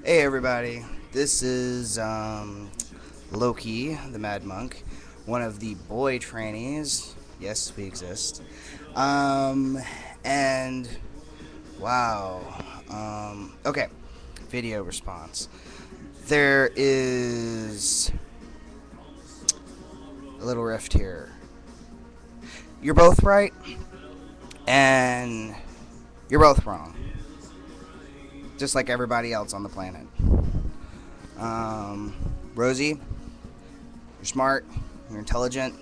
Hey everybody, this is Loki, the Mad Monk, one of the boy trannies. Yes, we exist. Um, and wow. Okay, video response. There is a little rift here. You're both right, and you're both wrong, just like everybody else on the planet. Um, Rosie, you're smart, you're intelligent,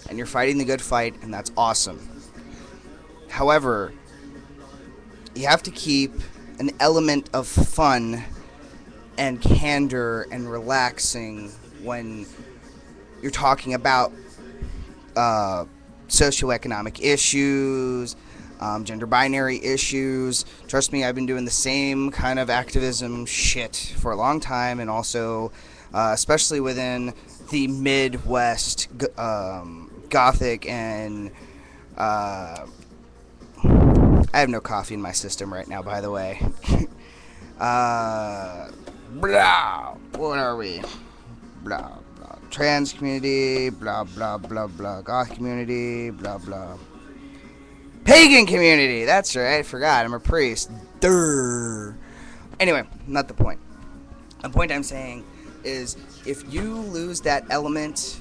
and you're fighting the good fight, and that's awesome. However, you have to keep an element of fun and candor and relaxing when you're talking about uh, socioeconomic issues, gender binary issues. Trust me, I've been doing the same kind of activism shit for a long time, and also, especially within the Midwest Gothic and I have no coffee in my system right now, by the way. Blah. What are we? Blah, blah. Trans community, blah, blah, blah, blah. Goth community, blah, blah. Pagan community! That's right, I forgot. I'm a priest. Durr. Anyway, not the point. The point I'm saying is if you lose that element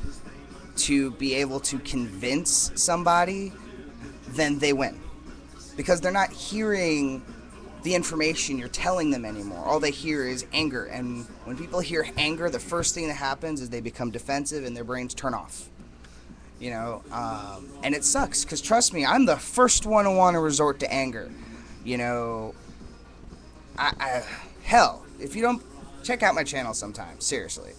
to be able to convince somebody, then they win. Because they're not hearing the information you're telling them anymore. All they hear is anger. And when people hear anger, the first thing that happens is they become defensive and their brains turn off. And it sucks because trust me, I'm the first one to want to resort to anger. You know, hell, if you don't check out my channel sometime, seriously,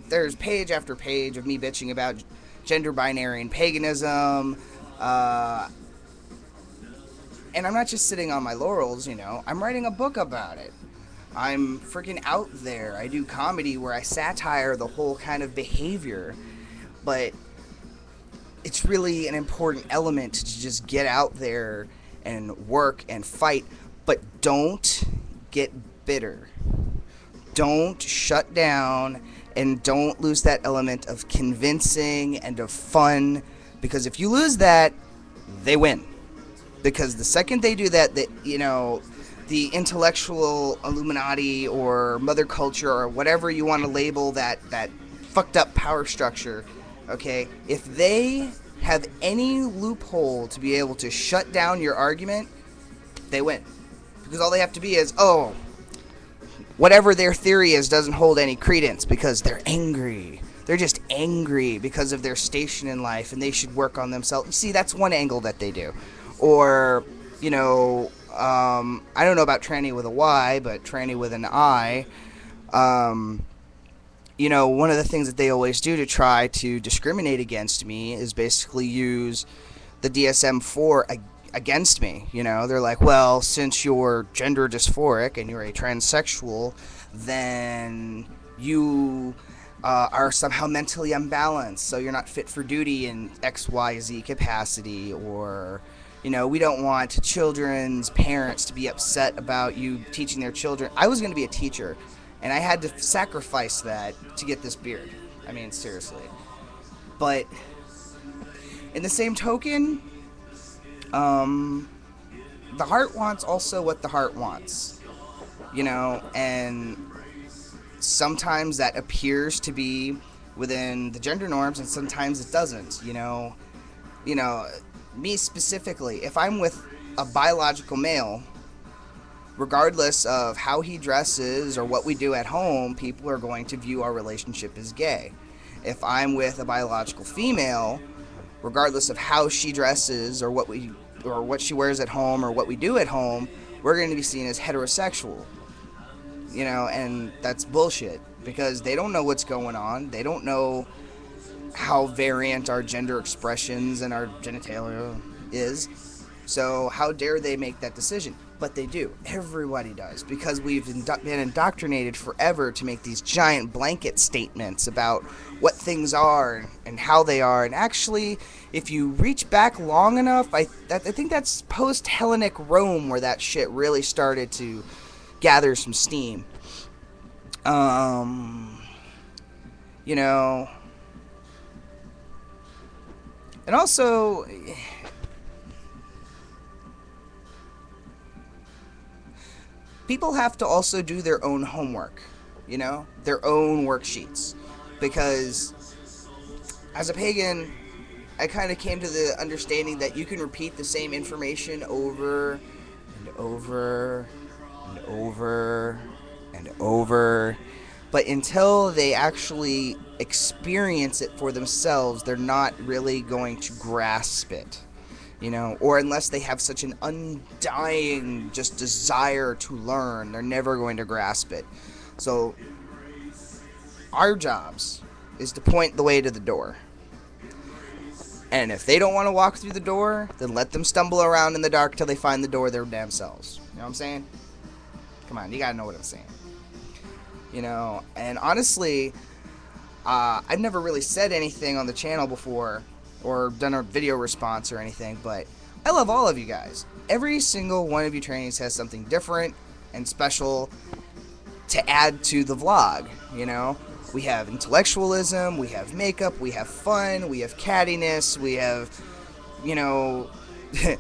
there's page after page of me bitching about gender binary and paganism. And I'm not just sitting on my laurels, I'm writing a book about it. I'm freaking out there. I do comedy where I satire the whole kind of behavior. But it's really an important element to just get out there and work and fight. But don't get bitter. Don't shut down and don't lose that element of convincing and of fun. Because if you lose that, they win. Because the second they do that, the intellectual Illuminati or mother culture or whatever you want to label that fucked up power structure, okay, if they have any loophole to be able to shut down your argument, they win. Because all they have to be is, oh, whatever their theory is doesn't hold any credence because they're angry. They're just angry because of their station in life and they should work on themselves. See, that's one angle that they do. Or, I don't know about tranny with a Y, but tranny with an I. One of the things that they always do to try to discriminate against me is basically use the DSM-4 against me. They're like, well, since you're gender dysphoric and you're a transsexual, then you are somehow mentally unbalanced, so you're not fit for duty in XYZ capacity, or we don't want children's parents to be upset about you teaching their children. I was going to be a teacher, and I had to sacrifice that to get this beard. I mean, seriously. But in the same token, the heart wants also what the heart wants. And sometimes that appears to be within the gender norms, and sometimes it doesn't. Me specifically, if I'm with a biological male, regardless of how he dresses or what we do at home, people are going to view our relationship as gay. If I'm with a biological female, regardless of how she dresses or what she wears at home or what we do at home, we're going to be seen as heterosexual. And that's bullshit because they don't know what's going on. They don't know how variant our gender expressions and our genitalia is. So how dare they make that decision? But they do. Everybody does, because we've been indoctrinated forever to make these giant blanket statements about what things are and how they are. And actually, if you reach back long enough, I think that's post-Hellenic Rome where that shit really started to gather some steam. You know, and also, people have to also do their own homework, you know, their own worksheets. Because as a pagan, I kind of came to the understanding that you can repeat the same information over and over and over and over, but until they actually experience it for themselves, they're not really going to grasp it. You know, or unless they have such an undying just desire to learn, they're never going to grasp it. So our jobs is to point the way to the door. And if they don't want to walk through the door, then let them stumble around in the dark till they find the door their damn selves. You know what I'm saying? Come on, you gotta know what I'm saying. You know, and honestly, I've never really said anything on the channel before or done a video response or anything, but I love all of you guys. Every single one of you trainees has something different and special to add to the vlog, you know? We have intellectualism, we have makeup, we have fun, we have cattiness, we have, you know,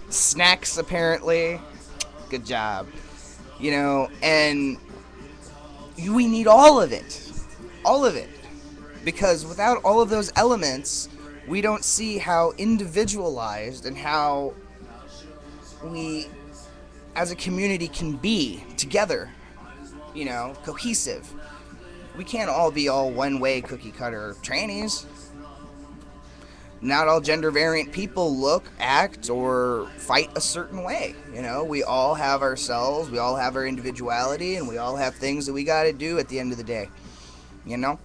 snacks apparently. Good job. You know, and we need all of it. All of it. Because without all of those elements, we don't see how individualized and how we, as a community, can be together, you know, cohesive. We can't all be all one-way cookie-cutter trannies. Not all gender-variant people look, act, or fight a certain way, you know. We all have ourselves, we all have our individuality, and we all have things that we gotta do at the end of the day, you know.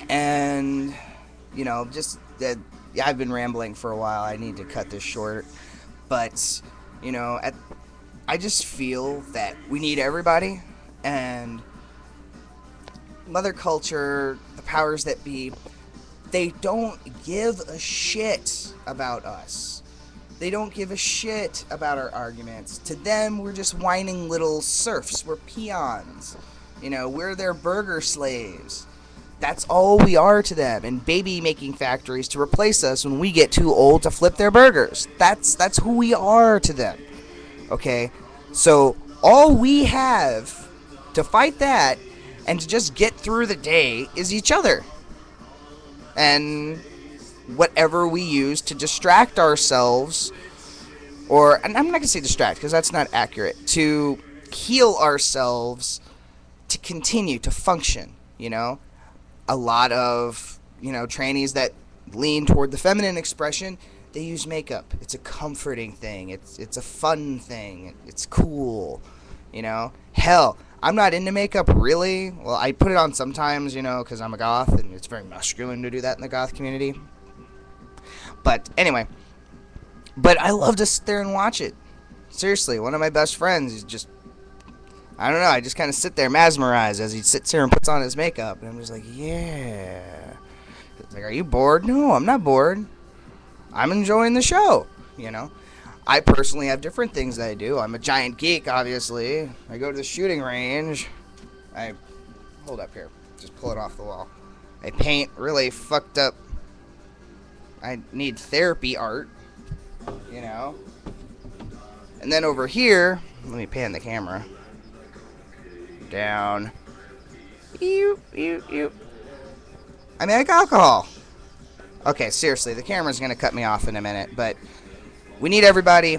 And you know, just that, I've been rambling for a while. I need to cut this short. But, you know, I just feel that we need everybody. And Mother Culture, the powers that be, they don't give a shit about us. They don't give a shit about our arguments. To them, we're just whining little serfs. We're peons. You know, we're their burger slaves. That's all we are to them, and baby making factories to replace us when we get too old to flip their burgers. That's who we are to them. Okay? So all we have to fight that and to just get through the day is each other. And whatever we use to distract ourselves, or, and I'm not going to say distract because that's not accurate, to heal ourselves to continue to function, you know? A lot of, you know, trainees that lean toward the feminine expression, they use makeup. It's a comforting thing. It's a fun thing. It's cool, you know. Hell, I'm not into makeup really. Well, I put it on sometimes, you know, because I'm a goth, and it's very masculine to do that in the goth community. But anyway, but I love to sit there and watch it. Seriously, one of my best friends is just, I don't know, I just kind of sit there mesmerized as he sits here and puts on his makeup. And I'm just like, yeah. It's like, are you bored? No, I'm not bored. I'm enjoying the show, you know. I personally have different things that I do. I'm a giant geek, obviously. I go to the shooting range. Hold up here. Just pull it off the wall. I paint really fucked up. I need therapy art, you know. And then over here, let me pan the camera down. I make alcohol. Okay, seriously, the camera's gonna cut me off in a minute, but we need everybody.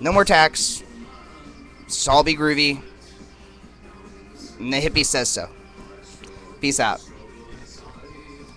No more tax. All be groovy. And the hippie says so. Peace out.